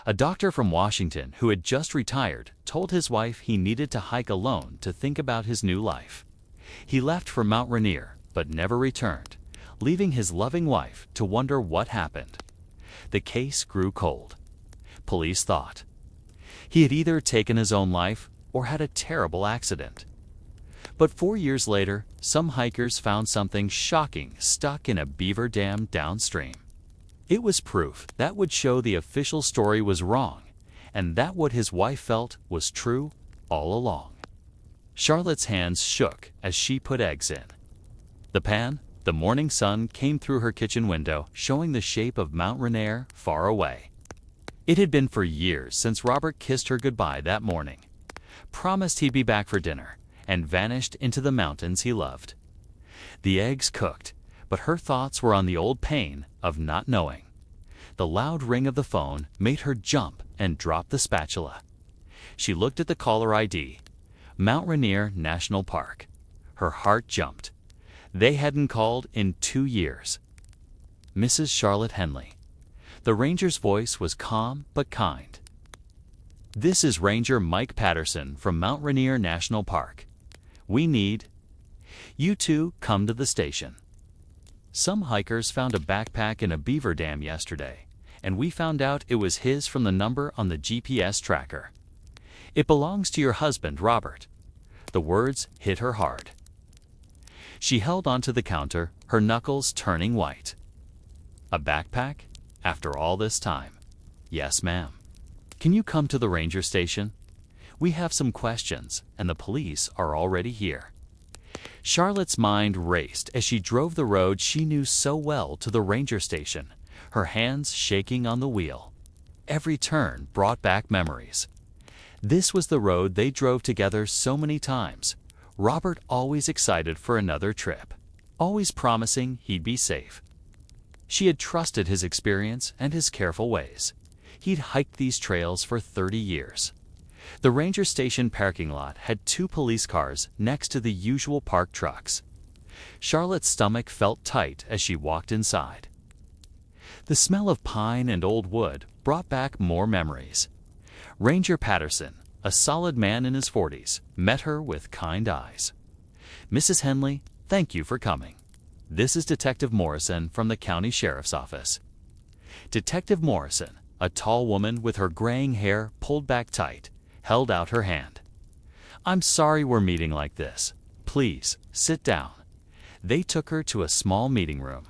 A doctor from Washington who had just retired told his wife he needed to hike alone to think about his new life. He left for Mount Rainier, but never returned, leaving his loving wife to wonder what happened. The case grew cold. Police thought he had either taken his own life or had a terrible accident. But 4 years later, some hikers found something shocking stuck in a beaver dam downstream. It was proof that would show the official story was wrong, and that what his wife felt was true all along. Charlotte's hands shook as she put eggs in the pan. The morning sun came through her kitchen window, showing the shape of Mount Rainier far away. It had been for years since Robert kissed her goodbye that morning, promised he'd be back for dinner, and vanished into the mountains he loved. The eggs cooked, but her thoughts were on the old pain of not knowing. The loud ring of the phone made her jump and drop the spatula. She looked at the caller ID, Mount Rainier National Park. Her heart jumped. They hadn't called in 2 years. Mrs. Charlotte Henley. The ranger's voice was calm but kind. This is Ranger Mike Patterson from Mount Rainier National Park. We need you to come to the station. Some hikers found a backpack in a beaver dam yesterday, and we found out it was his from the number on the GPS tracker. It belongs to your husband, Robert. The words hit her hard. She held onto the counter, her knuckles turning white. A backpack? After all this time? Yes, ma'am. Can you come to the ranger station? We have some questions, and the police are already here. Charlotte's mind raced as she drove the road she knew so well to the ranger station, her hands shaking on the wheel. Every turn brought back memories. This was the road they drove together so many times. Robert always excited for another trip, always promising he'd be safe. She had trusted his experience and his careful ways. He'd hiked these trails for 30 years. The ranger station parking lot had 2 police cars next to the usual parked trucks. Charlotte's stomach felt tight as she walked inside. The smell of pine and old wood brought back more memories. Ranger Patterson, a solid man in his 40s, met her with kind eyes. Mrs. Henley, thank you for coming. This is Detective Morrison from the County Sheriff's Office. Detective Morrison, a tall woman with her graying hair pulled back tight, held out her hand. I'm sorry we're meeting like this. Please, sit down. They took her to a small meeting room.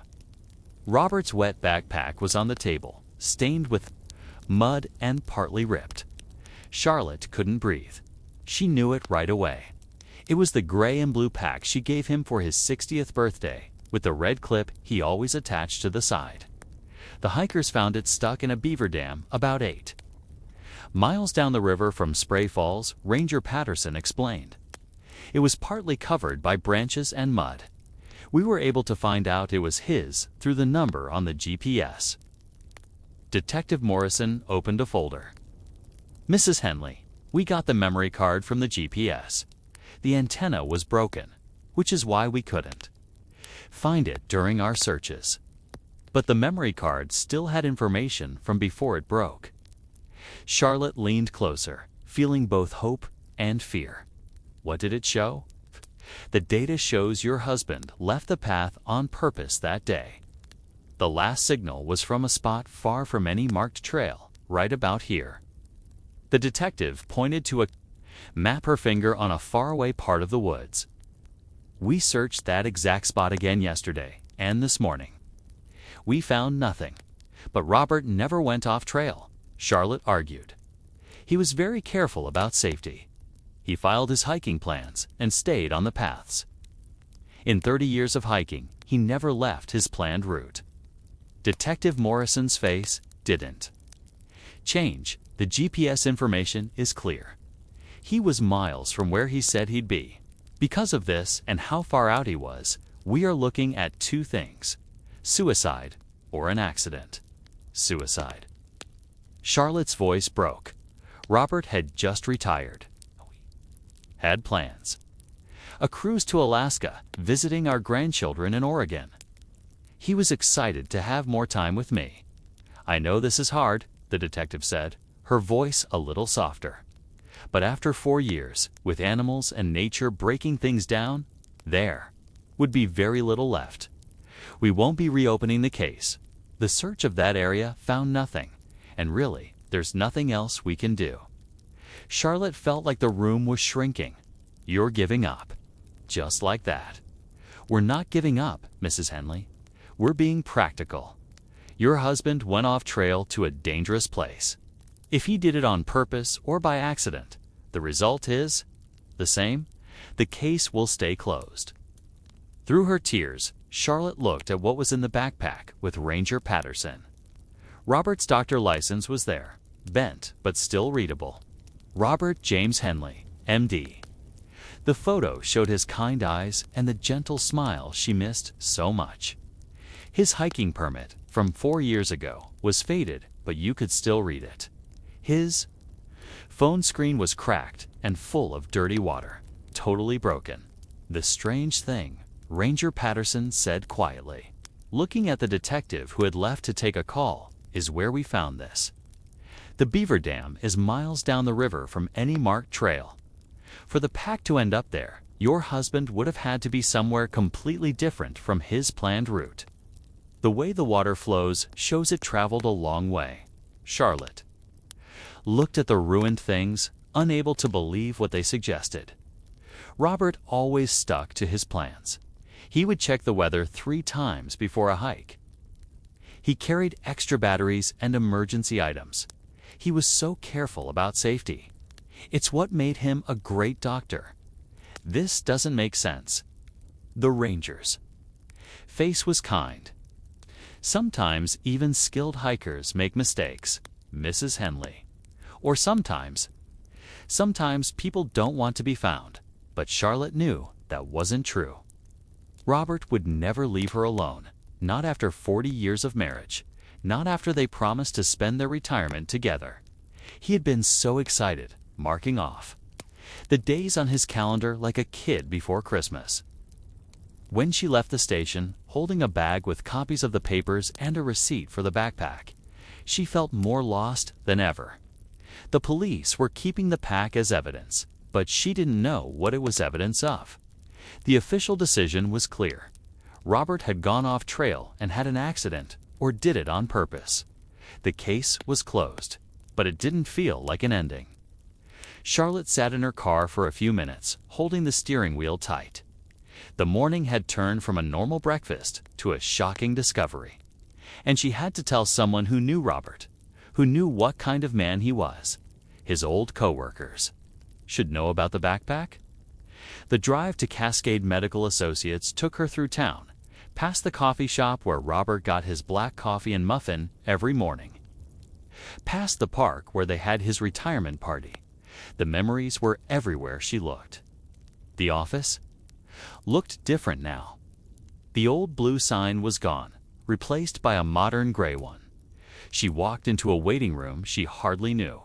Robert's wet backpack was on the table, stained with mud and partly ripped. Charlotte couldn't breathe. She knew it right away. It was the gray and blue pack she gave him for his 60th birthday, with the red clip he always attached to the side. The hikers found it stuck in a beaver dam about 8 miles down the river from Spray Falls, Ranger Patterson explained. It was partly covered by branches and mud. We were able to find out it was his through the number on the GPS. Detective Morrison opened a folder. Mrs. Henley, we got the memory card from the GPS. The antenna was broken, which is why we couldn't find it during our searches. But the memory card still had information from before it broke. Charlotte leaned closer, feeling both hope and fear. What did it show? The data shows your husband left the path on purpose that day. The last signal was from a spot far from any marked trail, right about here. The detective pointed to a map, her finger on a faraway part of the woods. We searched that exact spot again yesterday and this morning. We found nothing, but Robert never went off trail, Charlotte argued. He was very careful about safety. He filed his hiking plans and stayed on the paths. In 30 years of hiking, he never left his planned route. Detective Morrison's face didn't change. The GPS information is clear. He was miles from where he said he'd be. Because of this and how far out he was, we are looking at 2 things: suicide or an accident. Suicide. Charlotte's voice broke. Robert had just retired. Had plans. A cruise to Alaska, visiting our grandchildren in Oregon. He was excited to have more time with me. I know this is hard, the detective said, her voice a little softer. But after 4 years, with animals and nature breaking things down, there would be very little left. We won't be reopening the case. The search of that area found nothing, and really, there's nothing else we can do. Charlotte felt like the room was shrinking. You're giving up. Just like that. We're not giving up, Mrs. Henley. We're being practical. Your husband went off trail to a dangerous place. If he did it on purpose or by accident, the result is the same. The case will stay closed. Through her tears, Charlotte looked at what was in the backpack with Ranger Patterson. Robert's doctor license was there, bent but still readable. Robert James Henley, M.D. The photo showed his kind eyes and the gentle smile she missed so much. His hiking permit from 4 years ago was faded, but you could still read it. His phone screen was cracked and full of dirty water, totally broken. The strange thing, Ranger Patterson said quietly, looking at the detective who had left to take a call, is where we found this. The Beaver Dam is miles down the river from any marked trail. For the pack to end up there, your husband would have had to be somewhere completely different from his planned route. The way the water flows shows it traveled a long way. Charlotte looked at the ruined things, unable to believe what they suggested. Robert always stuck to his plans. He would check the weather 3 times before a hike. He carried extra batteries and emergency items. He was so careful about safety. It's what made him a great doctor. This doesn't make sense. The Ranger's face was kind. Sometimes even skilled hikers make mistakes, Mrs. Henley. Or sometimes people don't want to be found. But Charlotte knew that wasn't true. Robert would never leave her alone, not after 40 years of marriage, not after they promised to spend their retirement together. He had been so excited, marking off the days on his calendar like a kid before Christmas. When she left the station, holding a bag with copies of the papers and a receipt for the backpack, she felt more lost than ever. The police were keeping the pack as evidence, but she didn't know what it was evidence of. The official decision was clear. Robert had gone off trail and had an accident, or did it on purpose. The case was closed, but it didn't feel like an ending. Charlotte sat in her car for a few minutes, holding the steering wheel tight. The morning had turned from a normal breakfast to a shocking discovery. And she had to tell someone who knew Robert, who knew what kind of man he was. His old co-workers should know about the backpack. The drive to Cascade Medical Associates took her through town, past the coffee shop where Robert got his black coffee and muffin every morning, past the park where they had his retirement party. The memories were everywhere she looked. The office looked different now. The old blue sign was gone, replaced by a modern gray one. She walked into a waiting room she hardly knew.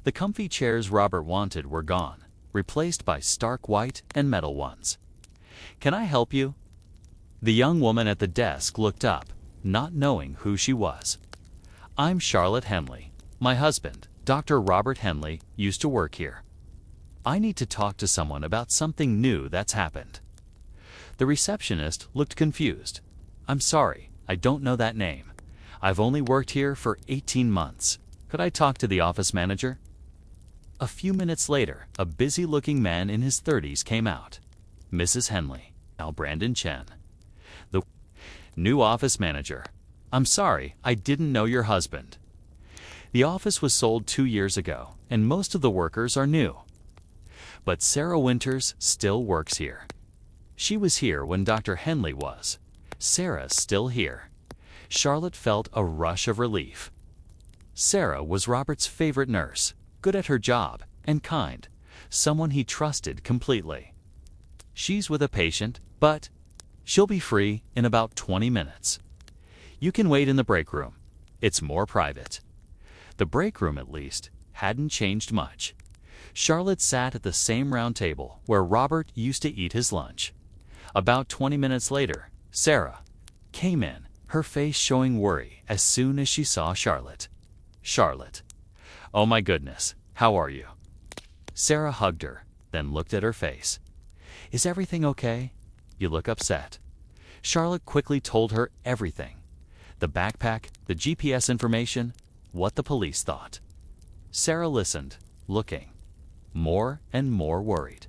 The comfy chairs Robert wanted were gone, replaced by stark white and metal ones. "Can I help you?" The young woman at the desk looked up, not knowing who she was. "I'm Charlotte Henley. My husband, Dr. Robert Henley, used to work here. I need to talk to someone about something new that's happened." The receptionist looked confused. "I'm sorry, I don't know that name. I've only worked here for 18 months. Could I talk to the office manager?" A few minutes later, a busy-looking man in his 30s came out. "Mrs. Henley, now Brandon Chen." The new office manager. "I'm sorry, I didn't know your husband." The office was sold 2 years ago, and most of the workers are new. But Sarah Winters still works here. She was here when Dr. Henley was. Sarah's still here. Charlotte felt a rush of relief. Sarah was Robert's favorite nurse, good at her job, and kind, someone he trusted completely. "She's with a patient, but she'll be free in about 20 minutes. You can wait in the break room. It's more private." The break room, at least, hadn't changed much. Charlotte sat at the same round table where Robert used to eat his lunch. About 20 minutes later, Sarah came in, her face showing worry as soon as she saw Charlotte. "Charlotte, "Oh my goodness, how are you?" Sarah hugged her, then looked at her face. "Is everything okay? You look upset." Charlotte quickly told her everything. The backpack, the GPS information, what the police thought. Sarah listened, looking, more and more worried.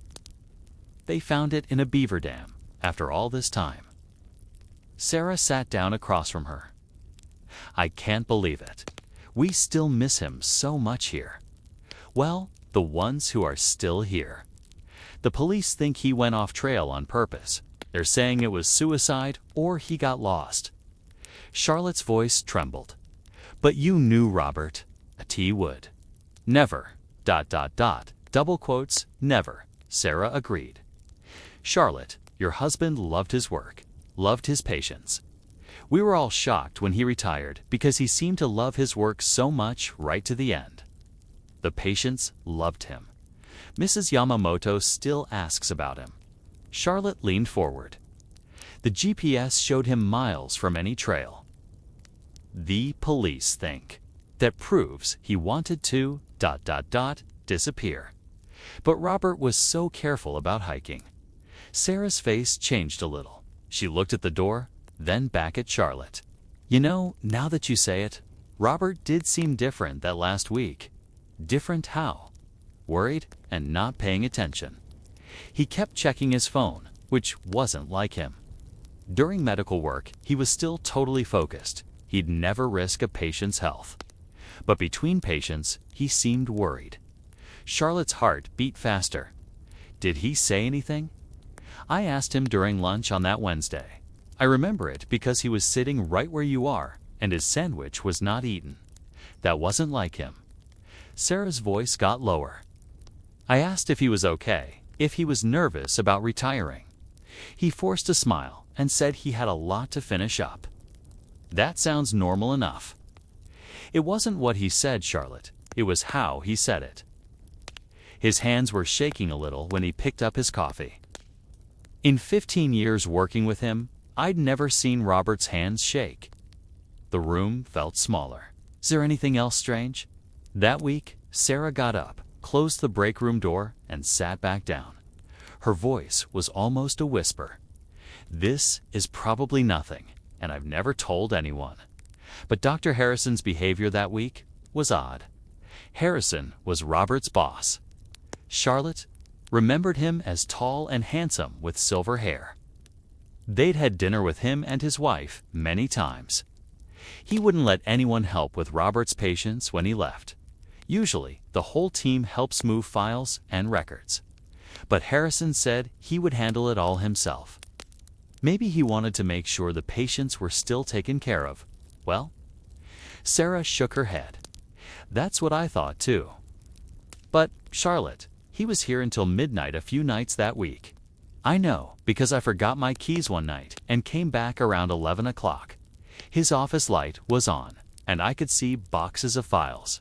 They found it in a beaver dam, after all this time. Sarah sat down across from her. "I can't believe it. We still miss him so much here. Well, the ones who are still here. The police think he went off trail on purpose. They're saying it was suicide or he got lost." Charlotte's voice trembled. "But you knew Robert. T would." "Never, ... double quotes, never," Sarah agreed. "Charlotte, your husband loved his work, loved his patients. We were all shocked when he retired because he seemed to love his work so much right to the end. The patients loved him. Mrs. Yamamoto still asks about him." Charlotte leaned forward. "The GPS showed him miles from any trail. The police think that proves he wanted to ... disappear. But Robert was so careful about hiking." Sarah's face changed a little. She looked at the door, then back at Charlotte. "You know, now that you say it, Robert did seem different that last week." "Different how?" "Worried and not paying attention. He kept checking his phone, which wasn't like him. During medical work, he was still totally focused. He'd never risk a patient's health. But between patients, he seemed worried." Charlotte's heart beat faster. "Did he say anything?" "I asked him during lunch on that Wednesday. I remember it because he was sitting right where you are, and his sandwich was not eaten. That wasn't like him." Sarah's voice got lower. "I asked if he was okay, if he was nervous about retiring. He forced a smile and said he had a lot to finish up." "That sounds normal enough." "It wasn't what he said, Charlotte. It was how he said it." His hands were shaking a little when he picked up his coffee. "In 15 years working with him, I'd never seen Robert's hands shake." The room felt smaller. "Is there anything else strange?" That week, Sarah got up, closed the break room door, and sat back down. Her voice was almost a whisper. "This is probably nothing, and I've never told anyone. But Dr. Harrison's behavior that week was odd. Harrison was Robert's boss. Charlotte remembered him as tall and handsome with silver hair. They'd had dinner with him and his wife many times. He wouldn't let anyone help with Robert's patients when he left. Usually, the whole team helps move files and records. But Harrison said he would handle it all himself. Maybe he wanted to make sure the patients were still taken care of. Well?" Sarah shook her head. "That's what I thought too. But, Charlotte, he was here until midnight a few nights that week. I know, because I forgot my keys one night and came back around 11 o'clock. His office light was on, and I could see boxes of files.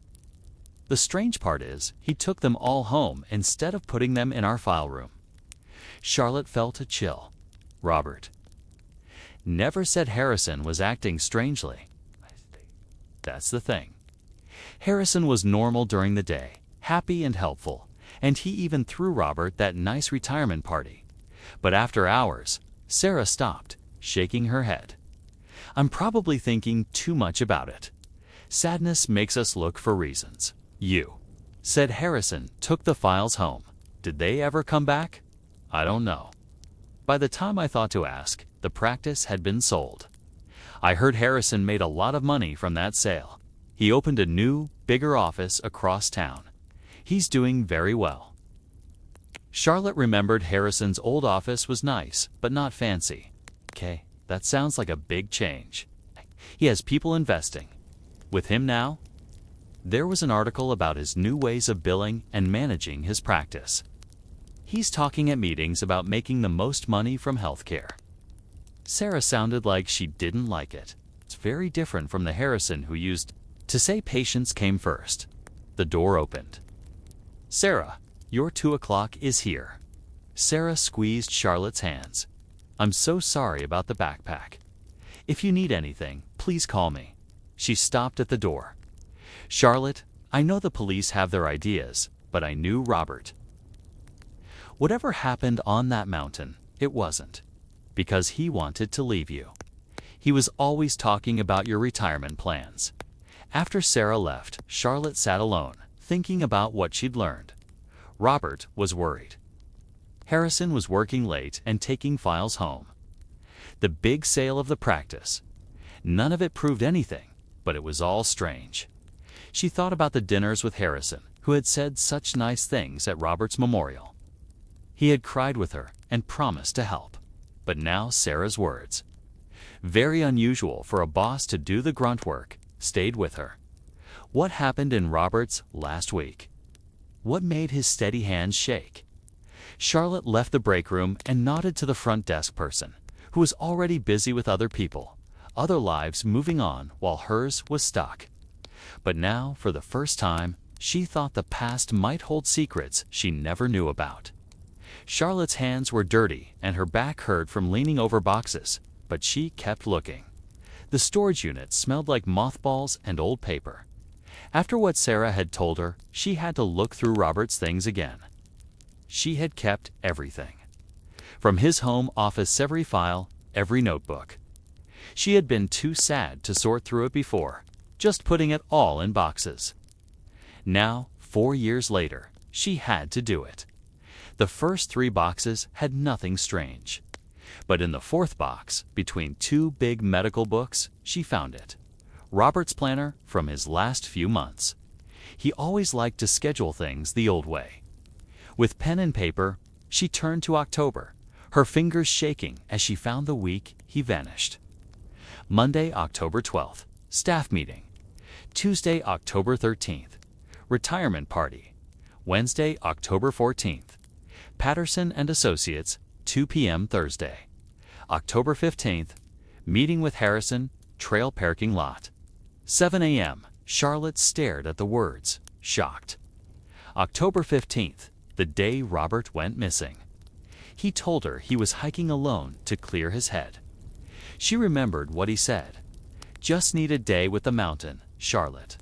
The strange part is, he took them all home instead of putting them in our file room." Charlotte felt a chill. Robert never said Harrison was acting strangely. That's the thing. Harrison was normal during the day, happy and helpful, and he even threw Robert that nice retirement party. But after hours, Sarah stopped, shaking her head. "I'm probably thinking too much about it. Sadness makes us look for reasons." "You said Harrison took the files home. Did they ever come back?" "I don't know. By the time I thought to ask, the practice had been sold. I heard Harrison made a lot of money from that sale. He opened a new, bigger office across town. He's doing very well." Charlotte remembered Harrison's old office was nice, but not fancy. "Okay, that sounds like a big change. He has people investing. With him now?" There was an article about his new ways of billing and managing his practice. "He's talking at meetings about making the most money from healthcare." Sarah sounded like she didn't like it. It's very different from the Harrison who used to say patients came first. The door opened. "Sarah, your 2 o'clock is here." Sarah squeezed Charlotte's hands. "I'm so sorry about the backpack. If you need anything, please call me." She stopped at the door. "Charlotte, I know the police have their ideas, but I knew Robert. Whatever happened on that mountain, it wasn't because he wanted to leave you. He was always talking about your retirement plans. After Sarah left, Charlotte sat alone, thinking about what she'd learned. Robert was worried. Harrison was working late and taking files home. The big sale of the practice. None of it proved anything, but it was all strange. She thought about the dinners with Harrison, who had said such nice things at Robert's memorial. He had cried with her and promised to help. But now Sarah's words, very unusual for a boss to do the grunt work, stayed with her. What happened in Robert's last week? What made his steady hands shake? Charlotte left the break room and nodded to the front desk person, who was already busy with other people, other lives moving on while hers was stuck. But now, for the first time, she thought the past might hold secrets she never knew about. Charlotte's hands were dirty and her back hurt from leaning over boxes, but she kept looking. The storage unit smelled like mothballs and old paper. After what Sarah had told her, she had to look through Robert's things again. She had kept everything. From his home office, every file, every notebook. She had been too sad to sort through it before, just putting it all in boxes. Now, 4 years later, she had to do it. The first 3 boxes had nothing strange. But in the 4th box, between 2 big medical books, she found it. Robert's planner from his last few months. He always liked to schedule things the old way. With pen and paper, she turned to October, her fingers shaking as she found the week he vanished. Monday, October 12th, staff meeting. Tuesday, October 13th, retirement party. Wednesday, October 14th, Patterson and Associates, 2 p.m. Thursday. October 15th, meeting with Harrison, trail parking lot. 7 a.m., Charlotte stared at the words, shocked. October 15th, the day Robert went missing. He told her he was hiking alone to clear his head. She remembered what he said. Just need a day with the mountain, Charlotte.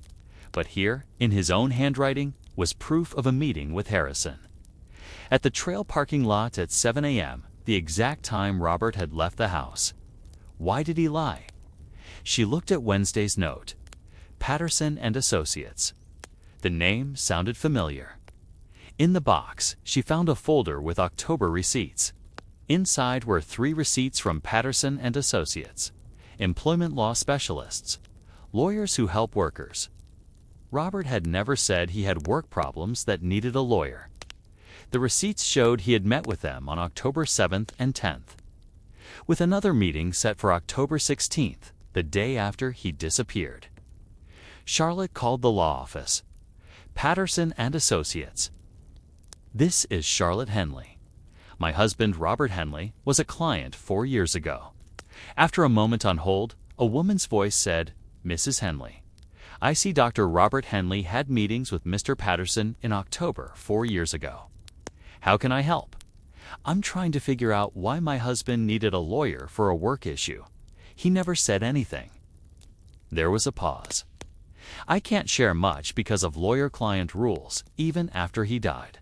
But here, in his own handwriting, was proof of a meeting with Harrison. At the trail parking lot at 7 a.m., the exact time Robert had left the house. Why did he lie? She looked at Wednesday's note. Patterson and Associates. The name sounded familiar. In the box, she found a folder with October receipts. Inside were 3 receipts from Patterson and Associates, employment law specialists, lawyers who help workers. Robert had never said he had work problems that needed a lawyer. The receipts showed he had met with them on October 7th and 10th, with another meeting set for October 16th, the day after he disappeared. Charlotte called the law office. Patterson and Associates. This is Charlotte Henley. My husband, Robert Henley, was a client 4 years ago. After a moment on hold, a woman's voice said, Mrs. Henley, I see Dr. Robert Henley had meetings with Mr. Patterson in October 4 years ago. How can I help? I'm trying to figure out why my husband needed a lawyer for a work issue. He never said anything. There was a pause. I can't share much because of lawyer-client rules, even after he died.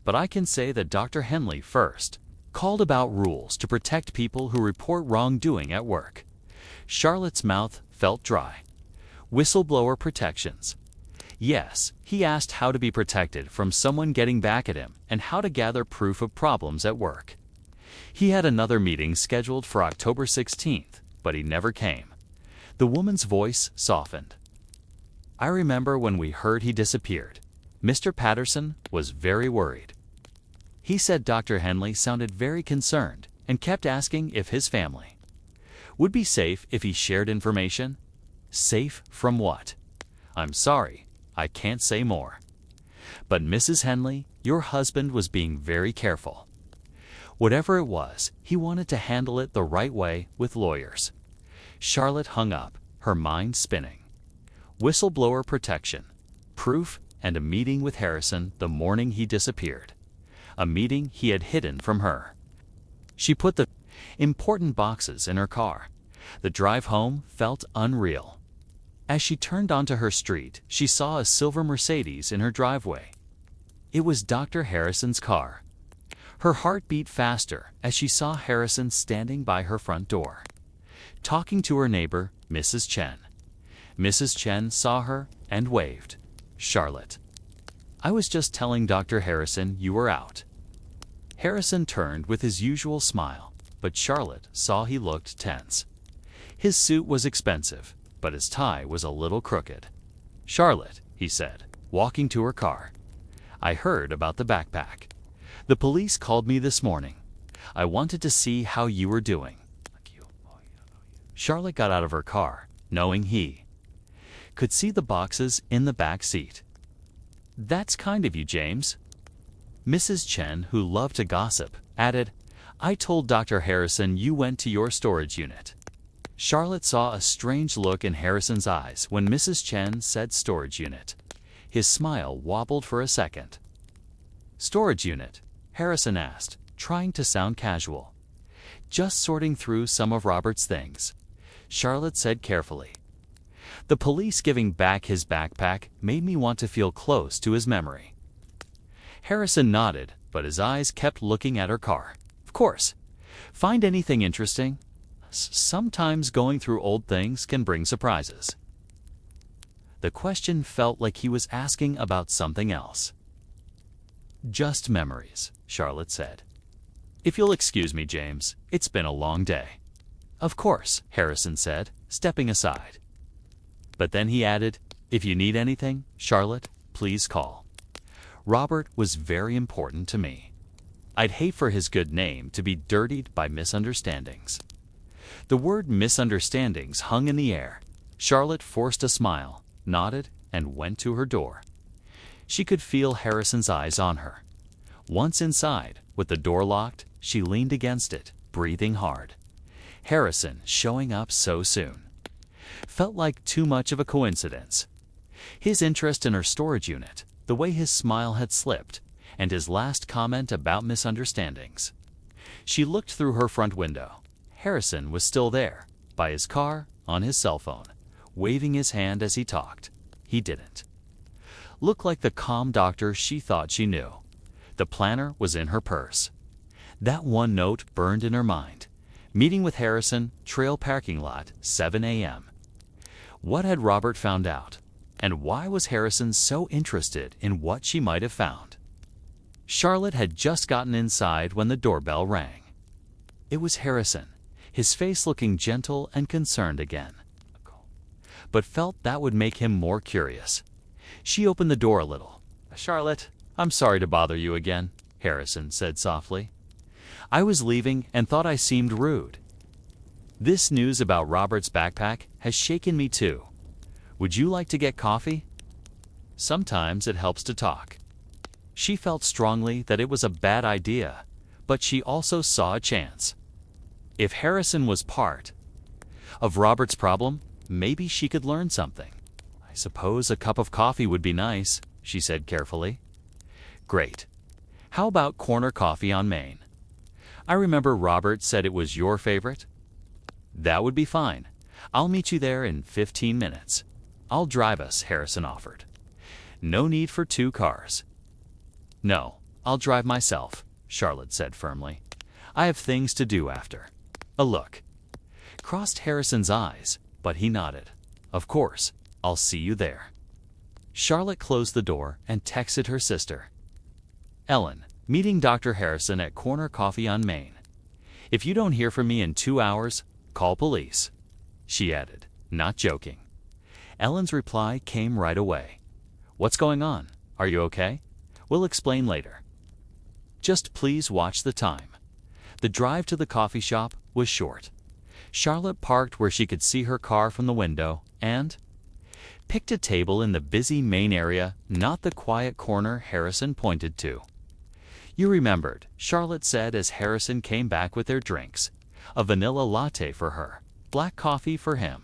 But I can say that Dr. Henley first called about rules to protect people who report wrongdoing at work. Charlotte's mouth felt dry. Whistleblower protections. Yes, he asked how to be protected from someone getting back at him and how to gather proof of problems at work. He had another meeting scheduled for October 16th, but he never came. The woman's voice softened. I remember when we heard he disappeared. Mr. Patterson was very worried. He said Dr. Henley sounded very concerned and kept asking if his family would be safe if he shared information. Safe from what? I'm sorry, I can't say more. But Mrs. Henley, your husband was being very careful. Whatever it was, he wanted to handle it the right way with lawyers. Charlotte hung up, her mind spinning. Whistleblower protection, proof, and a meeting with Harrison the morning he disappeared. A meeting he had hidden from her. She put the important boxes in her car. The drive home felt unreal. As she turned onto her street, she saw a silver Mercedes in her driveway. It was Dr. Harrison's car. Her heart beat faster as she saw Harrison standing by her front door, talking to her neighbor, Mrs. Chen. Mrs. Chen saw her and waved. "Charlotte, I was just telling Dr. Harrison you were out." Harrison turned with his usual smile, but Charlotte saw he looked tense. His suit was expensive, but his tie was a little crooked. "Charlotte," he said, walking to her car, "I heard about the backpack. The police called me this morning. I wanted to see how you were doing." Charlotte got out of her car, knowing he could see the boxes in the back seat. "That's kind of you, James." Mrs. Chen, who loved to gossip, added, "I told Dr. Harrison you went to your storage unit." Charlotte saw a strange look in Harrison's eyes when Mrs. Chen said storage unit. His smile wobbled for a second. "Storage unit?" Harrison asked, trying to sound casual. "Just sorting through some of Robert's things," Charlotte said carefully. "The police giving back his backpack made me want to feel close to his memory." Harrison nodded, but his eyes kept looking at her car. "Of course. Find anything interesting? Sometimes going through old things can bring surprises." The question felt like he was asking about something else. "Just memories," Charlotte said. "If you'll excuse me, James, it's been a long day." "Of course," Harrison said, stepping aside. But then he added, "If you need anything, Charlotte, please call. Robert was very important to me. I'd hate for his good name to be dirtied by misunderstandings." The word misunderstandings hung in the air. Charlotte forced a smile, nodded, and went to her door. She could feel Harrison's eyes on her. Once inside, with the door locked, she leaned against it, breathing hard. Harrison showing up so soon felt like too much of a coincidence. His interest in her storage unit, the way his smile had slipped, and his last comment about misunderstandings. She looked through her front window. Harrison was still there, by his car, on his cell phone, waving his hand as he talked. He didn't look like the calm doctor she thought she knew. The planner was in her purse. That one note burned in her mind. Meeting with Harrison, trail parking lot, 7 a.m. What had Robert found out? And why was Harrison so interested in what she might have found? Charlotte had just gotten inside when the doorbell rang. It was Harrison, his face looking gentle and concerned again, but felt that would make him more curious. She opened the door a little. "Charlotte, I'm sorry to bother you again," Harrison said softly. "I was leaving and thought I seemed rude. This news about Robert's backpack has shaken me too. Would you like to get coffee? Sometimes it helps to talk." She felt strongly that it was a bad idea, but she also saw a chance. If Harrison was part of Robert's problem, maybe she could learn something. "I suppose a cup of coffee would be nice," she said carefully. "Great. How about Corner Coffee on Main? I remember Robert said it was your favorite." "That would be fine. I'll meet you there in 15 minutes. I'll drive us," Harrison offered. "No need for 2 cars." "No, I'll drive myself," Charlotte said firmly. "I have things to do after." A look crossed Harrison's eyes, but he nodded. "Of course, I'll see you there." Charlotte closed the door and texted her sister. "Ellen, meeting Dr. Harrison at Corner Coffee on Main. If you don't hear from me in 2 hours, call police," she added, not joking. Ellen's reply came right away. "What's going on? Are you okay? We'll explain later. Just please watch the time." The drive to the coffee shop was short. Charlotte parked where she could see her car from the window and picked a table in the busy main area, not the quiet corner Harrison pointed to. "You remembered," Charlotte said as Harrison came back with their drinks. A vanilla latte for her, black coffee for him.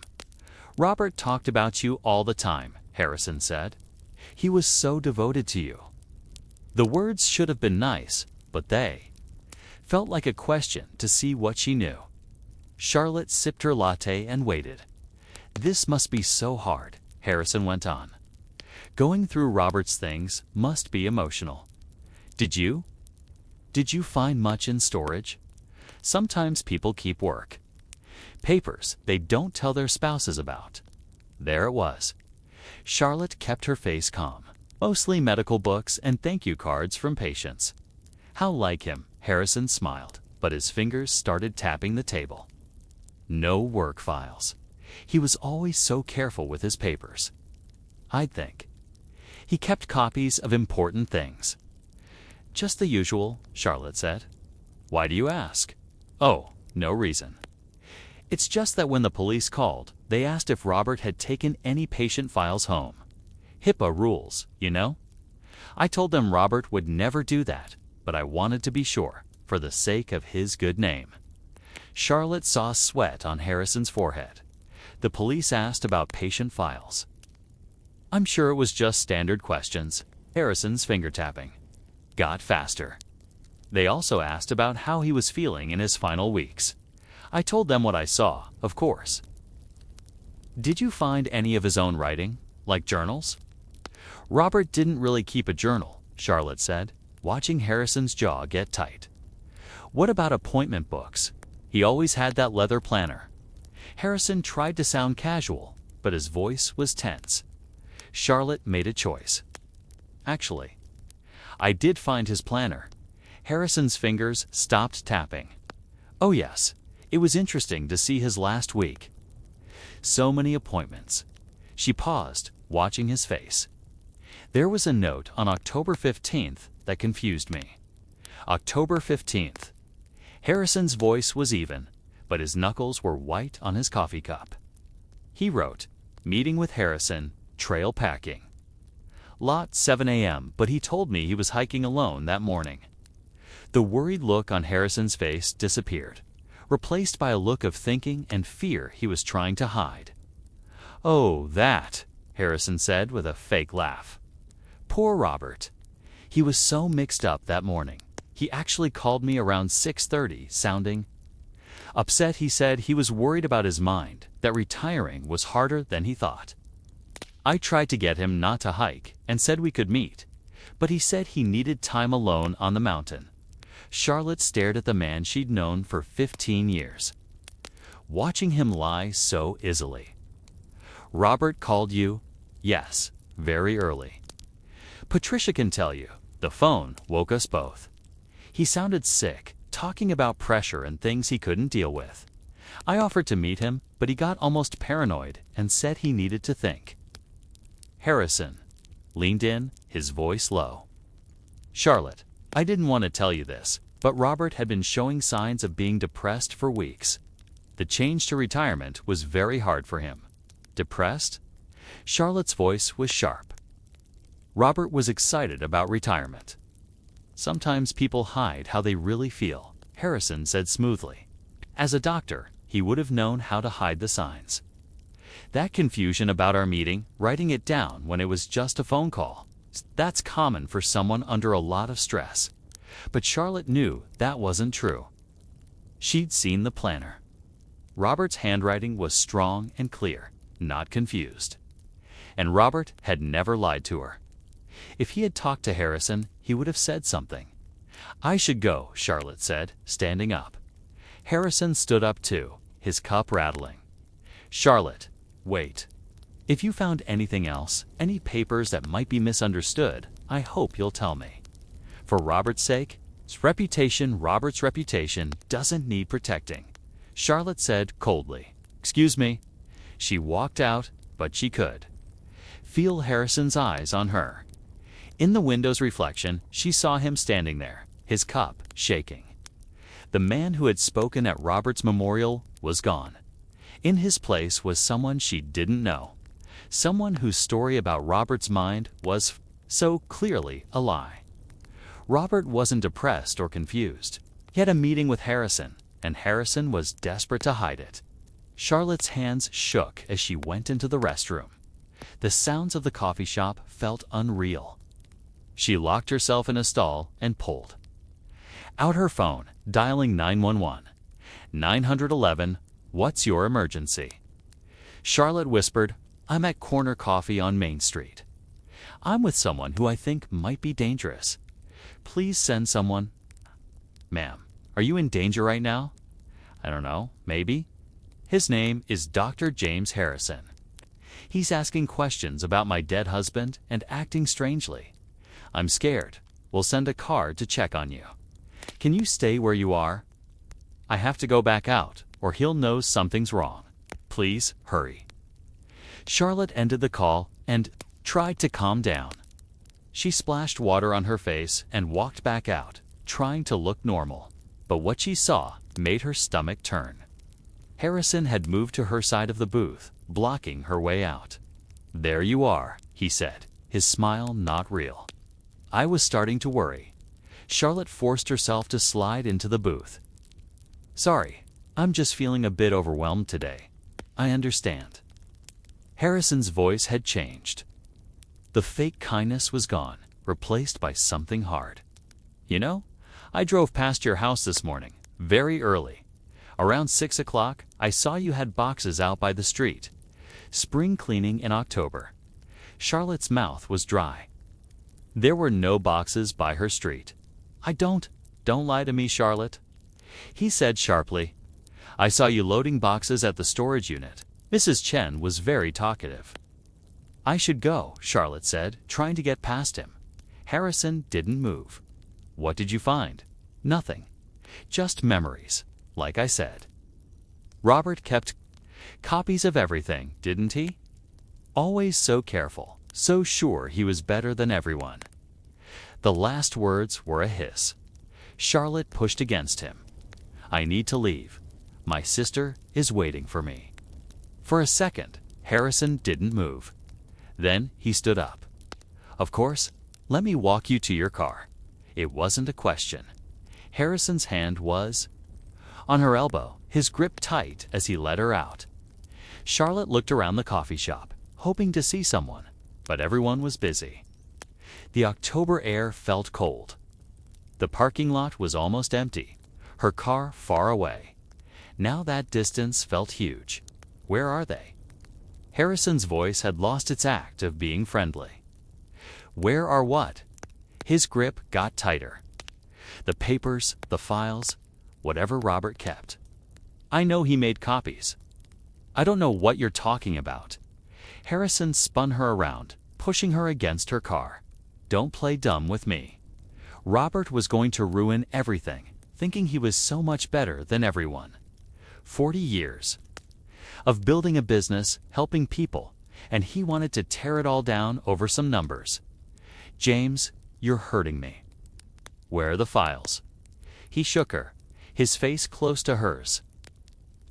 "Robert talked about you all the time," Harrison said. "He was so devoted to you." The words should have been nice, but they felt like a question to see what she knew. Charlotte sipped her latte and waited. This must be so hard, Harrison went on. Going through Robert's things must be emotional. Did you? Did you find much in storage? Sometimes people keep work. Papers they don't tell their spouses about. There it was. Charlotte kept her face calm. Mostly medical books and thank you cards from patients. How like him, Harrison smiled, but his fingers started tapping the table. No work files. He was always so careful with his papers. I'd think. He kept copies of important things. Just the usual, Charlotte said. Why do you ask? Oh, no reason. It's just that when the police called, they asked if Robert had taken any patient files home. HIPAA rules, you know? I told them Robert would never do that, but I wanted to be sure, for the sake of his good name. Charlotte saw sweat on Harrison's forehead. The police asked about patient files. I'm sure it was just standard questions. Harrison's finger tapping got faster. They also asked about how he was feeling in his final weeks. I told them what I saw, of course. Did you find any of his own writing, like journals? Robert didn't really keep a journal, Charlotte said, watching Harrison's jaw get tight. What about appointment books? He always had that leather planner. Harrison tried to sound casual, but his voice was tense. Charlotte made a choice. Actually, I did find his planner. Harrison's fingers stopped tapping. Oh yes, it was interesting to see his last week. So many appointments. She paused, watching his face. There was a note on October 15th that confused me. October 15th. Harrison's voice was even, but his knuckles were white on his coffee cup. He wrote, meeting with Harrison, trail packing. Lot 7 a.m., but he told me he was hiking alone that morning. The worried look on Harrison's face disappeared, replaced by a look of thinking and fear he was trying to hide. Oh, that, Harrison said with a fake laugh. Poor Robert. He was so mixed up that morning. He actually called me around 6:30, sounding upset. He said he was worried about his mind, that retiring was harder than he thought. I tried to get him not to hike and said we could meet, but he said he needed time alone on the mountain. Charlotte stared at the man she'd known for 15 years, watching him lie so easily. Robert called you? Yes, very early. Patricia can tell you, the phone woke us both. He sounded sick, talking about pressure and things he couldn't deal with. I offered to meet him, but he got almost paranoid and said he needed to think. Harrison leaned in, his voice low. Charlotte, I didn't want to tell you this, but Robert had been showing signs of being depressed for weeks. The change to retirement was very hard for him. Depressed? Charlotte's voice was sharp. Robert was excited about retirement. Sometimes people hide how they really feel, Harrison said smoothly. As a doctor, he would have known how to hide the signs. That confusion about our meeting, writing it down when it was just a phone call, that's common for someone under a lot of stress. But Charlotte knew that wasn't true. She'd seen the planner. Robert's handwriting was strong and clear, not confused. And Robert had never lied to her. If he had talked to Harrison, he would have said something. I should go, Charlotte said, standing up. Harrison stood up too, his cup rattling. Charlotte, wait. If you found anything else, any papers that might be misunderstood, I hope you'll tell me. For Robert's sake, Robert's reputation doesn't need protecting, Charlotte said coldly. Excuse me. She walked out, but she could feel Harrison's eyes on her. In the window's reflection, she saw him standing there, his cup shaking. The man who had spoken at Robert's memorial was gone. In his place was someone she didn't know, someone whose story about Robert's mind was so clearly a lie. Robert wasn't depressed or confused. He had a meeting with Harrison, and Harrison was desperate to hide it. Charlotte's hands shook as she went into the restroom. The sounds of the coffee shop felt unreal. She locked herself in a stall and pulled out her phone, dialing 911. 911, what's your emergency? Charlotte whispered, "I'm at Corner Coffee on Main Street. I'm with someone who I think might be dangerous. Please send someone." "Ma'am, are you in danger right now?" "I don't know, maybe." "His name is Dr. James Harrison. He's asking questions about my dead husband and acting strangely. I'm scared. We'll send a car to check on you. Can you stay where you are? I have to go back out, or he'll know something's wrong. Please hurry." Charlotte ended the call and tried to calm down. She splashed water on her face and walked back out, trying to look normal. But what she saw made her stomach turn. Harrison had moved to her side of the booth, blocking her way out. "There you are," he said, his smile not real. "I was starting to worry." Charlotte forced herself to slide into the booth. "Sorry, I'm just feeling a bit overwhelmed today. I understand." Harrison's voice had changed. The fake kindness was gone, replaced by something hard. "You know, I drove past your house this morning, very early. Around 6 o'clock, I saw you had boxes out by the street. Spring cleaning in October." Charlotte's mouth was dry. There were no boxes by her street. Don't lie to me, Charlotte." He said sharply, "I saw you loading boxes at the storage unit." Mrs. Chen was very talkative. "I should go," Charlotte said, trying to get past him. Harrison didn't move. "What did you find?" "Nothing. Just memories, like I said." "Robert kept copies of everything, didn't he? Always so careful, so sure he was better than everyone." The last words were a hiss. Charlotte pushed against him. "I need to leave. My sister is waiting for me." For a second, Harrison didn't move. Then he stood up. "Of course, let me walk you to your car." It wasn't a question. Harrison's hand was on her elbow, his grip tight as he led her out. Charlotte looked around the coffee shop, hoping to see someone, but everyone was busy. The October air felt cold. The parking lot was almost empty, her car far away. Now that distance felt huge. Where are they? Harrison's voice had lost its act of being friendly. "Where are what?" His grip got tighter. "The papers, the files, whatever Robert kept. I know he made copies." "I don't know what you're talking about." Harrison spun her around, pushing her against her car. "Don't play dumb with me." Robert was going to ruin everything, thinking he was so much better than everyone. 40 years of building a business, helping people, and he wanted to tear it all down over some numbers. "James, you're hurting me." "Where are the files?" He shook her, his face close to hers.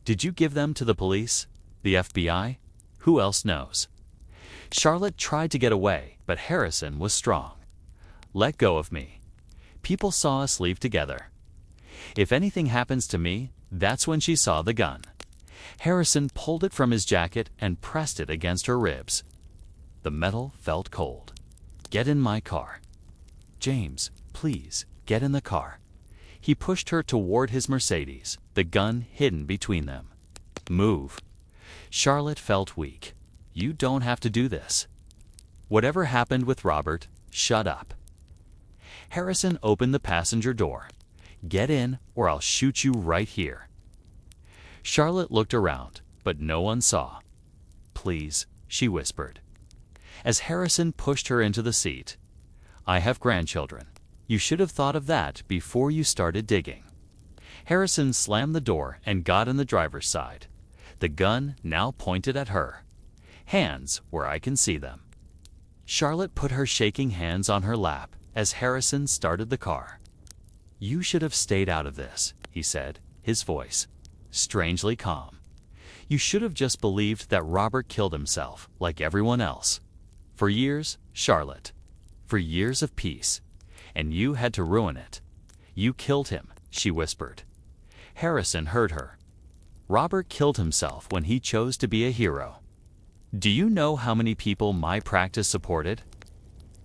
"Did you give them to the police? The FBI? Who else knows?" Charlotte tried to get away, but Harrison was strong. "Let go of me. People saw us leave together. If anything happens to me," that's when she saw the gun. Harrison pulled it from his jacket and pressed it against her ribs. The metal felt cold. "Get in my car." "James, please, get in the car." He pushed her toward his Mercedes, the gun hidden between them. "Move." Charlotte felt weak. "You don't have to do this." "Whatever happened with Robert, shut up." Harrison opened the passenger door. "Get in, or I'll shoot you right here." Charlotte looked around, but no one saw. "Please," she whispered. As Harrison pushed her into the seat, "I have grandchildren. You should have thought of that before you started digging." Harrison slammed the door and got in the driver's side, the gun now pointed at her. Hands where I can see them. Charlotte put her shaking hands on her lap as Harrison started the car. "You should have stayed out of this," he said, his voice strangely calm. "You should have just believed that Robert killed himself like everyone else. For years, Charlotte. For years of peace. And you had to ruin it. You killed him," she whispered. Harrison heard her. "Robert killed himself when he chose to be a hero. Do you know how many people my practice supported?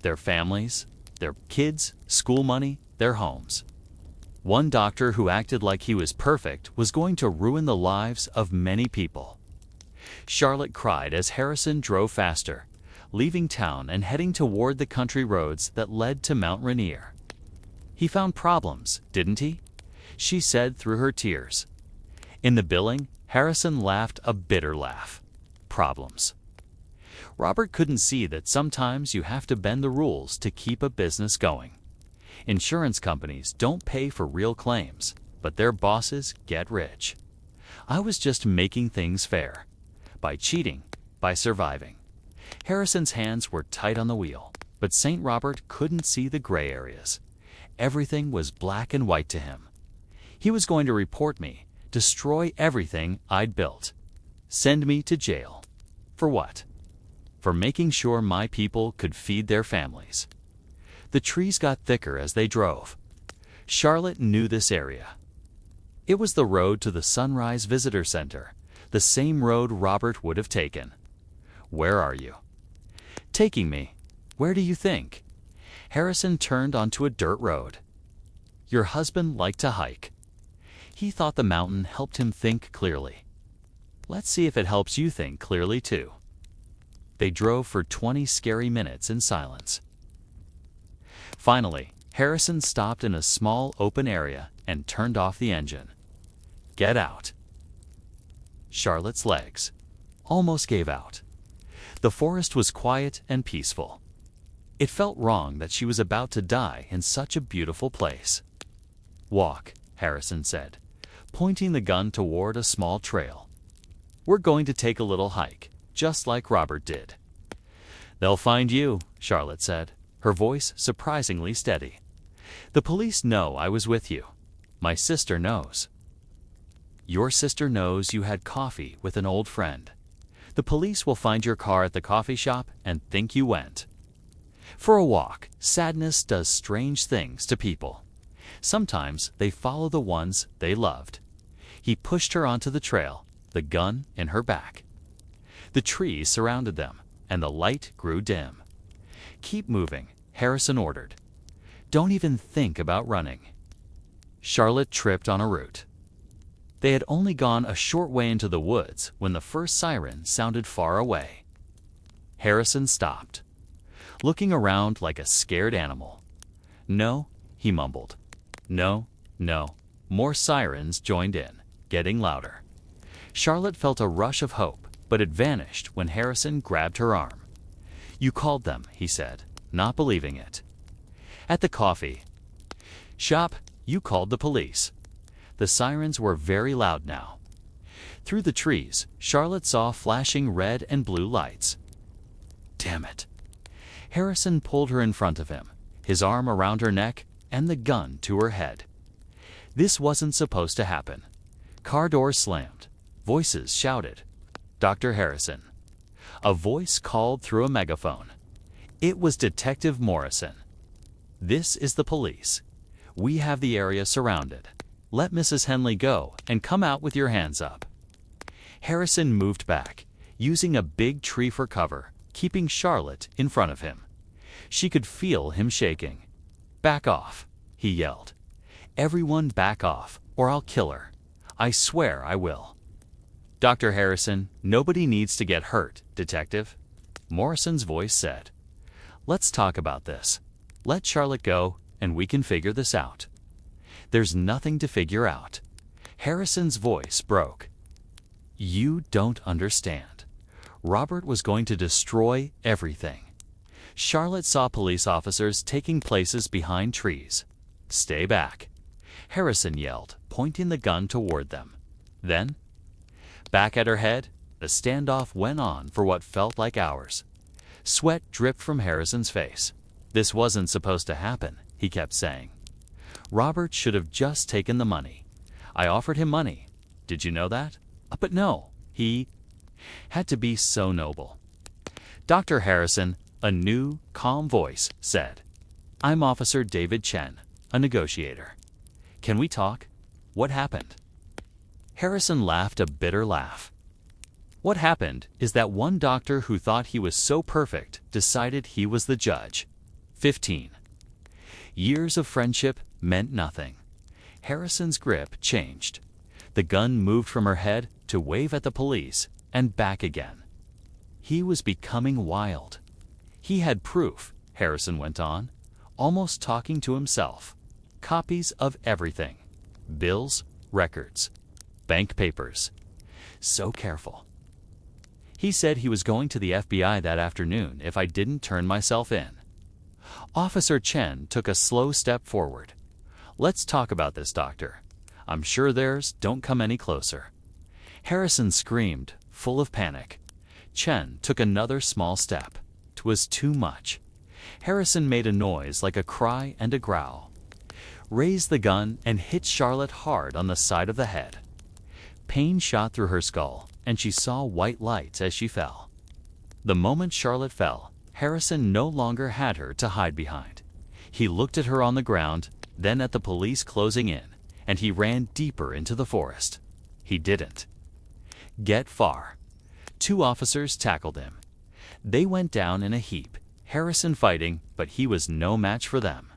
Their families, their kids, school money, their homes. One doctor who acted like he was perfect was going to ruin the lives of many people." Charlotte cried as Harrison drove faster, leaving town and heading toward the country roads that led to Mount Rainier. "He found problems, didn't he?" she said through her tears. In the billing, Harrison laughed a bitter laugh. Problems. Robert couldn't see that sometimes you have to bend the rules to keep a business going. Insurance companies don't pay for real claims, but their bosses get rich. I was just making things fair. By cheating, by surviving. Harrison's hands were tight on the wheel, but St. Robert couldn't see the gray areas. Everything was black and white to him. He was going to report me, destroy everything I'd built. Send me to jail. For what? For making sure my people could feed their families. The trees got thicker as they drove. Charlotte knew this area. It was the road to the Sunrise Visitor Center, the same road Robert would have taken. "Where are you?" "Taking me. Where do you think?" Harrison turned onto a dirt road. "Your husband liked to hike." He thought the mountain helped him think clearly. "Let's see if it helps you think clearly too." They drove for 20 scary minutes in silence. Finally, Harrison stopped in a small open area and turned off the engine. "Get out." Charlotte's legs almost gave out. The forest was quiet and peaceful. It felt wrong that she was about to die in such a beautiful place. "Walk," Harrison said, pointing the gun toward a small trail. "We're going to take a little hike, just like Robert did." "They'll find you," Charlotte said, her voice surprisingly steady. "The police know I was with you. My sister knows." "Your sister knows you had coffee with an old friend. The police will find your car at the coffee shop and think you went." For a walk, sadness does strange things to people. Sometimes they follow the ones they loved. He pushed her onto the trail, the gun in her back. The trees surrounded them, and the light grew dim. "Keep moving," Harrison ordered. "Don't even think about running." Charlotte tripped on a root. They had only gone a short way into the woods when the first siren sounded far away. Harrison stopped, looking around like a scared animal. "No," he mumbled. "No, no." More sirens joined in, getting louder. Charlotte felt a rush of hope, but it vanished when Harrison grabbed her arm. "You called them," he said, not believing it. At the coffee shop, "You called the police." The sirens were very loud now. Through the trees, Charlotte saw flashing red and blue lights. "Damn it." Harrison pulled her in front of him, his arm around her neck and the gun to her head. This wasn't supposed to happen. Car doors slammed. Voices shouted, "Dr. Harrison." A voice called through a megaphone. It was Detective Morrison. "This is the police. We have the area surrounded. Let Mrs. Henley go and come out with your hands up." Harrison moved back, using a big tree for cover, keeping Charlotte in front of him. She could feel him shaking. "Back off," he yelled. "Everyone back off, or I'll kill her. I swear I will." "Dr. Harrison, nobody needs to get hurt, Detective," Morrison's voice said. "Let's talk about this. Let Charlotte go, and we can figure this out." "There's nothing to figure out." Harrison's voice broke. "You don't understand. Robert was going to destroy everything." Charlotte saw police officers taking places behind trees. "Stay back," Harrison yelled, pointing the gun toward them. Then, back at her head, the standoff went on for what felt like hours. Sweat dripped from Harrison's face. "This wasn't supposed to happen," he kept saying. "Robert should have just taken the money. I offered him money. Did you know that? But no, he had to be so noble." "Dr. Harrison," a new, calm voice said. "I'm Officer David Chen, a negotiator. Can we talk? What happened?" Harrison laughed a bitter laugh. "What happened is that one doctor who thought he was so perfect decided he was the judge. 15 years of friendship meant nothing." Harrison's grip changed. The gun moved from her head to wave at the police, and back again. He was becoming wild. He had proof, Harrison went on, almost talking to himself. Copies of everything. Bills, records, bank papers. So careful. He said he was going to the FBI that afternoon if I didn't turn myself in. Officer Chen took a slow step forward. Let's talk about this, doctor. I'm sure theirs don't come any closer. Harrison screamed, full of panic. Chen took another small step. 'Twas too much. Harrison made a noise like a cry and a growl, raised the gun and hit Charlotte hard on the side of the head. Pain shot through her skull, and she saw white lights as she fell. The moment Charlotte fell, Harrison no longer had her to hide behind. He looked at her on the ground, then at the police closing in, and he ran deeper into the forest. He didn't get far. 2 officers tackled him. They went down in a heap, Harrison fighting, but he was no match for them.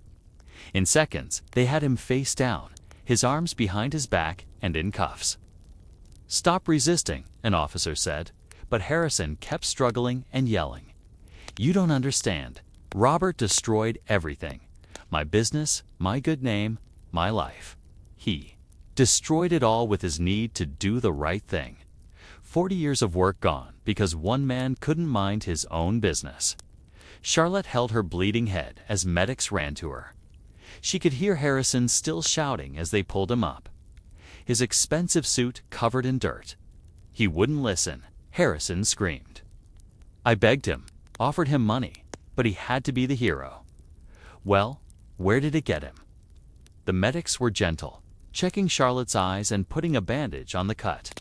In seconds, they had him face down, his arms behind his back and in cuffs. Stop resisting, an officer said, but Harrison kept struggling and yelling. You don't understand. Robert destroyed everything. My business, my good name, my life. He destroyed it all with his need to do the right thing. 40 years of work gone because one man couldn't mind his own business. Charlotte held her bleeding head as medics ran to her. She could hear Harrison still shouting as they pulled him up, his expensive suit covered in dirt. He wouldn't listen. Harrison screamed. I begged him, offered him money, but he had to be the hero. Well, where did it get him? The medics were gentle, checking Charlotte's eyes and putting a bandage on the cut.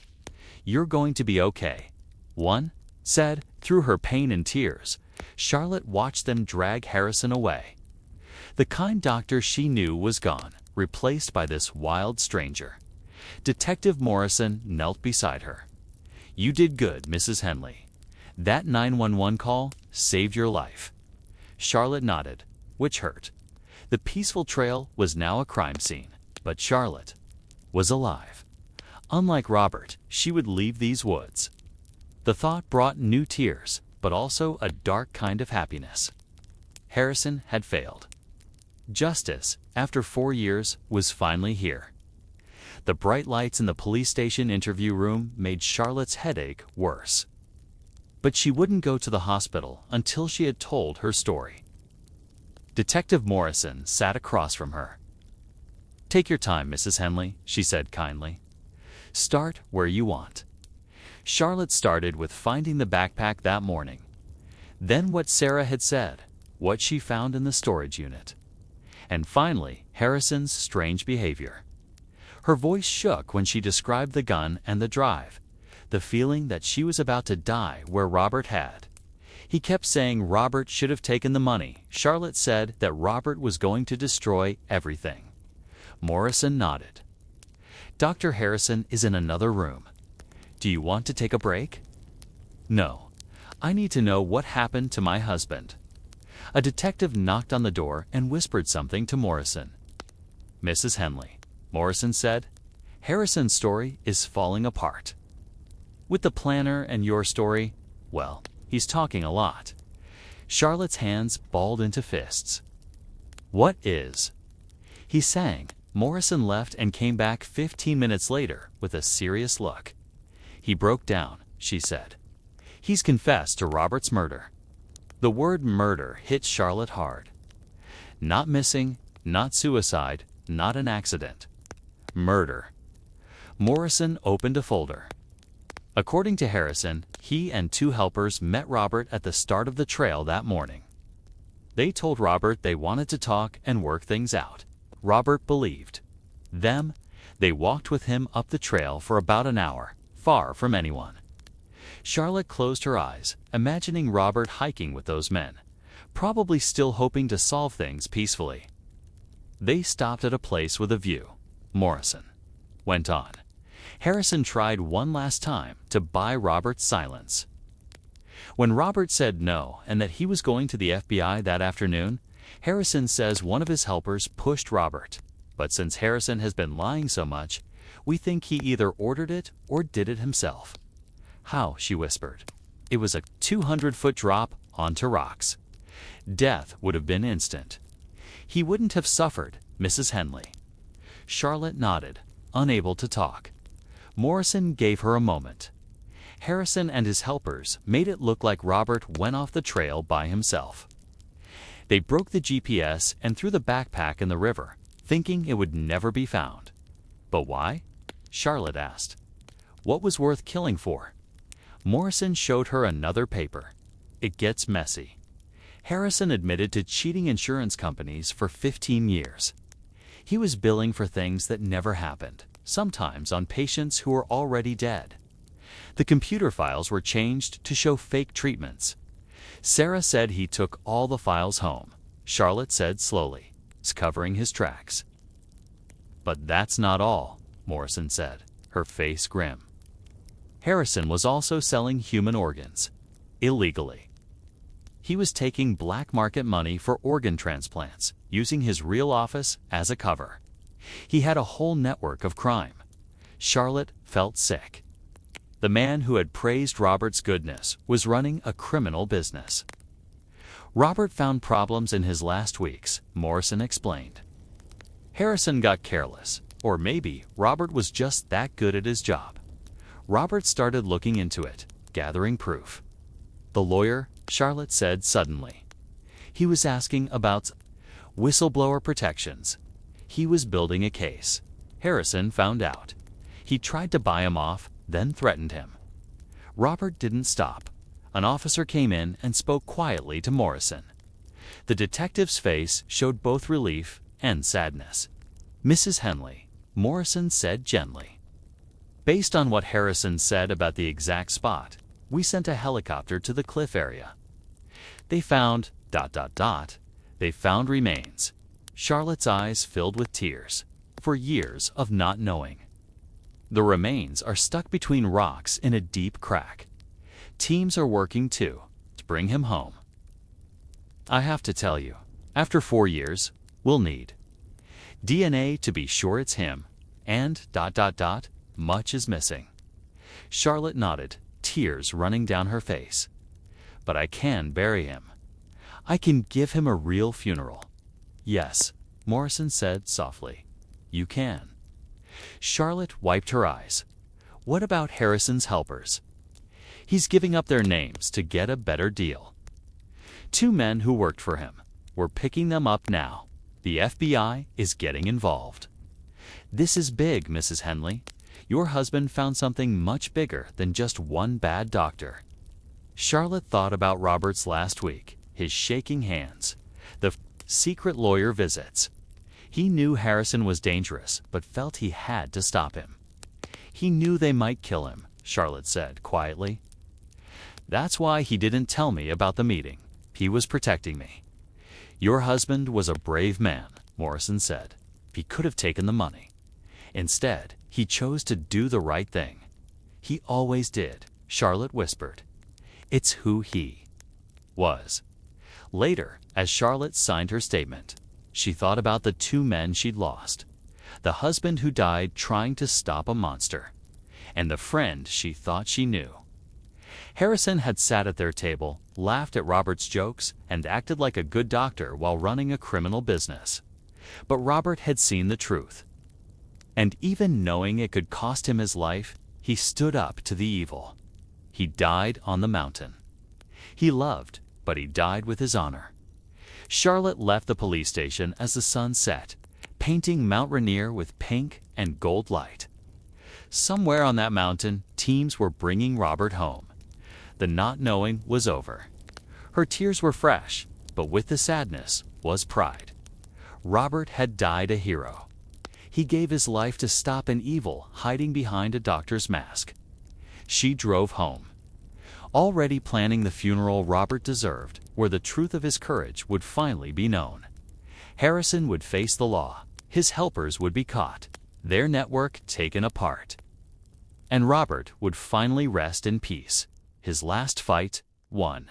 You're going to be okay, one said. Through her pain and tears, Charlotte watched them drag Harrison away. The kind doctor she knew was gone, replaced by this wild stranger. Detective Morrison knelt beside her. You did good, Mrs. Henley. That 911 call saved your life. Charlotte nodded, which hurt. The peaceful trail was now a crime scene, but Charlotte was alive. Unlike Robert, she would leave these woods. The thought brought new tears, but also a dark kind of happiness. Harrison had failed. Justice, after 4 years, was finally here. The bright lights in the police station interview room made Charlotte's headache worse. But she wouldn't go to the hospital until she had told her story. Detective Morrison sat across from her. Take your time, Mrs. Henley, she said kindly. Start where you want. Charlotte started with finding the backpack that morning. Then what Sarah had said, what she found in the storage unit. And finally, Harrison's strange behavior. Her voice shook when she described the gun and the drive, the feeling that she was about to die where Robert had. He kept saying Robert should have taken the money. Charlotte said that Robert was going to destroy everything. Morrison nodded. Dr. Harrison is in another room. Do you want to take a break? No. I need to know what happened to my husband. A detective knocked on the door and whispered something to Morrison. Mrs. Henley, Morrison said, Harrison's story is falling apart. With the planner and your story, well, he's talking a lot. Charlotte's hands balled into fists. What is? He sang. Morrison left and came back 15 minutes later with a serious look. He broke down, she said. He's confessed to Robert's murder. The word murder hit Charlotte hard. Not missing, not suicide, not an accident. Murder. Morrison opened a folder. According to Harrison, he and 2 helpers met Robert at the start of the trail that morning. They told Robert they wanted to talk and work things out. Robert believed them. They walked with him up the trail for about an hour, far from anyone. Charlotte closed her eyes, imagining Robert hiking with those men, probably still hoping to solve things peacefully. They stopped at a place with a view. Morrison went on. Harrison tried one last time to buy Robert's silence. When Robert said no and that he was going to the FBI that afternoon, Harrison says one of his helpers pushed Robert. But since Harrison has been lying so much, we think he either ordered it or did it himself. How? She whispered. It was a 200-foot drop onto rocks. Death would have been instant. He wouldn't have suffered, Mrs. Henley. Charlotte nodded, unable to talk. Morrison gave her a moment. Harrison and his helpers made it look like Robert went off the trail by himself. They broke the GPS and threw the backpack in the river, thinking it would never be found. But why? Charlotte asked. What was worth killing for? Morrison showed her another paper. It gets messy. Harrison admitted to cheating insurance companies for 15 years. He was billing for things that never happened, sometimes on patients who were already dead. The computer files were changed to show fake treatments. Sarah said he took all the files home. Charlotte said slowly, covering his tracks. But that's not all, Morrison said, her face grim. Harrison was also selling human organs, illegally. He was taking black market money for organ transplants, using his real office as a cover. He had a whole network of crime. Charlotte felt sick. The man who had praised Robert's goodness was running a criminal business. Robert found problems in his last weeks, Morrison explained. Harrison got careless, or maybe Robert was just that good at his job. Robert started looking into it, gathering proof. The lawyer, Charlotte said suddenly. He was asking about whistleblower protections. He was building a case. Harrison found out. He tried to buy him off, then threatened him. Robert didn't stop. An officer came in and spoke quietly to Morrison. The detective's face showed both relief and sadness. Mrs. Henley, Morrison said gently. Based on what Harrison said about the exact spot, we sent a helicopter to the cliff area. They found ... They found remains. Charlotte's eyes filled with tears, for years of not knowing. The remains are stuck between rocks in a deep crack. Teams are working too, to bring him home. I have to tell you, after 4 years, we'll need DNA to be sure it's him, and ... much is missing. Charlotte nodded, tears running down her face. But I can bury him. I can give him a real funeral. Yes, Morrison said softly. You can. Charlotte wiped her eyes. What about Harrison's helpers? He's giving up their names to get a better deal. 2 men who worked for him. We're picking them up now. The FBI is getting involved. This is big, Mrs. Henley. Your husband found something much bigger than just one bad doctor. Charlotte thought about Robert's last week, his shaking hands, the secret lawyer visits. He knew Harrison was dangerous, but felt he had to stop him. He knew they might kill him, Charlotte said quietly. That's why he didn't tell me about the meeting. He was protecting me. Your husband was a brave man, Morrison said. He could have taken the money. Instead, he chose to do the right thing. He always did, Charlotte whispered. It's who he was. Later, as Charlotte signed her statement, she thought about the 2 men she'd lost. The husband who died trying to stop a monster, and the friend she thought she knew. Harrison had sat at their table, laughed at Robert's jokes, and acted like a good doctor while running a criminal business. But Robert had seen the truth. And even knowing it could cost him his life, he stood up to the evil. He died on the mountain. He loved, but he died with his honor. Charlotte left the police station as the sun set, painting Mount Rainier with pink and gold light. Somewhere on that mountain, teams were bringing Robert home. The not knowing was over. Her tears were fresh, but with the sadness was pride. Robert had died a hero. He gave his life to stop an evil hiding behind a doctor's mask. She drove home, already planning the funeral Robert deserved, where the truth of his courage would finally be known. Harrison would face the law. His helpers would be caught, their network taken apart. And Robert would finally rest in peace, his last fight won.